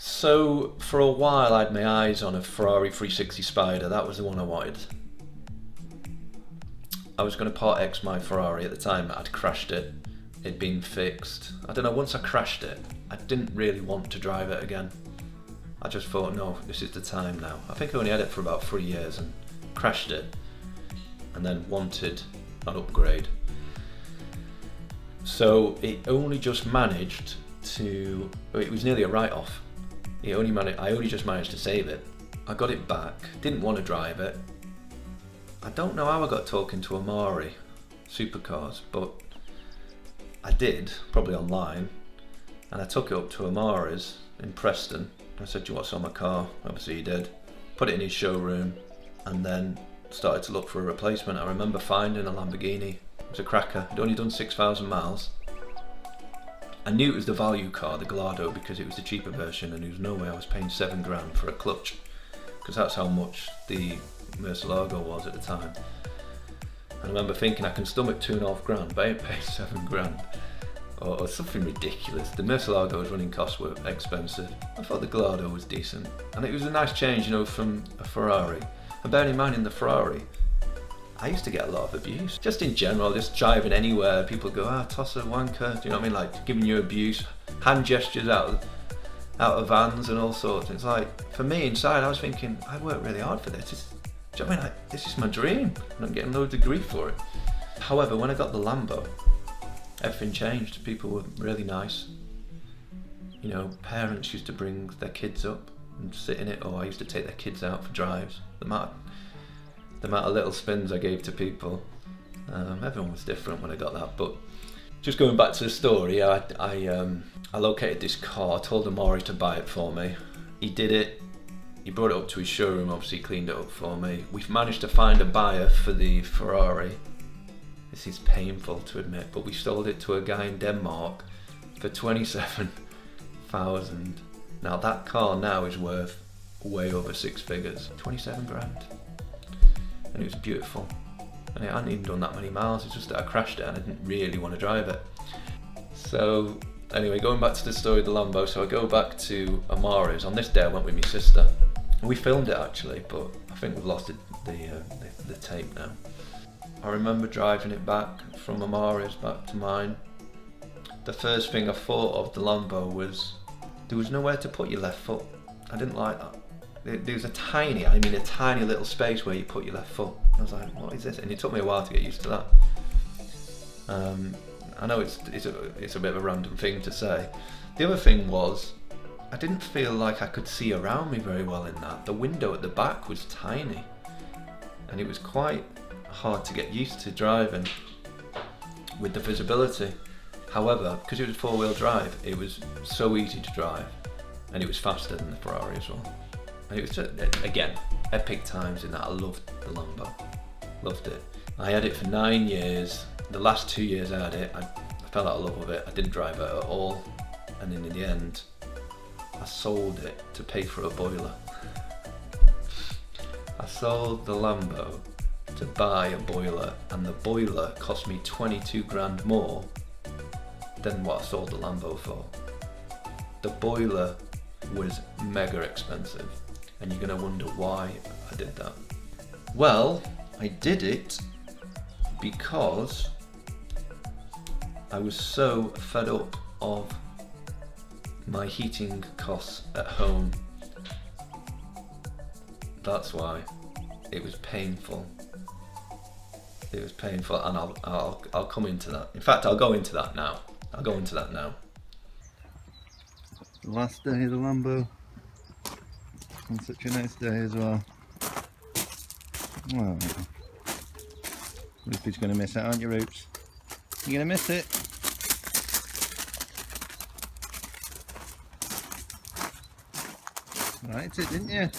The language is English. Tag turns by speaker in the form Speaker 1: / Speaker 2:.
Speaker 1: So for a while I had my eyes on a Ferrari 360 Spider. That was the one I wanted. I was going to part X my Ferrari at the time. I'd crashed it. It'd been fixed. I don't know, once I crashed it, I didn't really want to drive it again. I just thought, no, this is the time now. I think I only had it for about 3 years and crashed it, and then wanted an upgrade. So it only just managed to, it was nearly a write-off. I only just managed to save it. I got it back, didn't want to drive it. I don't know how I got talking to Amari Supercars, but I did, probably online, and I took it up to Amari's in Preston. I said, do you want to sell my car? Obviously he did. Put it in his showroom and then started to look for a replacement. I remember finding a Lamborghini. It was a cracker. It'd only done 6,000 miles. I knew it was the value car, the Gallardo, because it was the cheaper version, and there was no way I was paying 7 grand for a clutch, because that's how much the Murcielago was at the time. And I remember thinking I can stomach 2.5 grand, but I ain't paying 7 grand. Or something ridiculous. The Murcielago's running costs were expensive. I thought the Gallardo was decent. And it was a nice change, you know, from a Ferrari. And bearing in mind, in the Ferrari, I used to get a lot of abuse. Just in general, just driving anywhere, people go, toss a wanker, do you know what I mean? Like, giving you abuse, hand gestures out of vans and all sorts. It's like, for me inside, I was thinking, I worked really hard for this. Do you know what I mean? Like, this is my dream, and I'm getting loads of grief for it. However, when I got the Lambo, everything changed. People were really nice. You know, parents used to bring their kids up and sit in it, or I used to take their kids out for drives. The amount of little spins I gave to people. Everyone was different when I got that. But just going back to the story, I located this car. I told Amari to buy it for me. He did it. He brought it up to his showroom, obviously cleaned it up for me. We've managed to find a buyer for the Ferrari. This is painful to admit, but we sold it to a guy in Denmark for 27,000. Now that car now is worth way over 6 figures. 27 grand. And it was beautiful. And it hadn't even done that many miles, it's just that I crashed it and I didn't really want to drive it. So anyway, going back to the story of the Lambo, so I go back to Amari's. On this day I went with my sister. We filmed it actually, but I think we've lost the tape now. I remember driving it back from Amari's back to mine. The first thing I thought of the Lambo was there was nowhere to put your left foot. I didn't like that. There was a tiny little space where you put your left foot. I was like, what is this? And it took me a while to get used to that. I know it's a bit of a random thing to say. The other thing was, I didn't feel like I could see around me very well in that. The window at the back was tiny, and it was quite hard to get used to driving with the visibility. However, because it was 4-wheel drive, it was so easy to drive, and it was faster than the Ferrari as well. And it was just, again, epic times in that. I loved the Lambo, loved it. I had it for 9 years. The last 2 years I had it, I fell out of love with it. I didn't drive it at all, and then in the end, I sold it to pay for a boiler. I sold the Lambo to buy a boiler, and the boiler cost me 22 grand more than what I sold the Lambo for. The boiler was mega expensive, and you're gonna wonder why I did that. Well, I did it because I was so fed up of my heating costs at home. That's why. It was painful. It was painful, and I'll come into that. In fact, I'll go into that now. The last day of the Lambo, on such a nice day as well. Well, Rupert's going to miss it, aren't you, Roops? You're going to miss it. Right, it didn't you?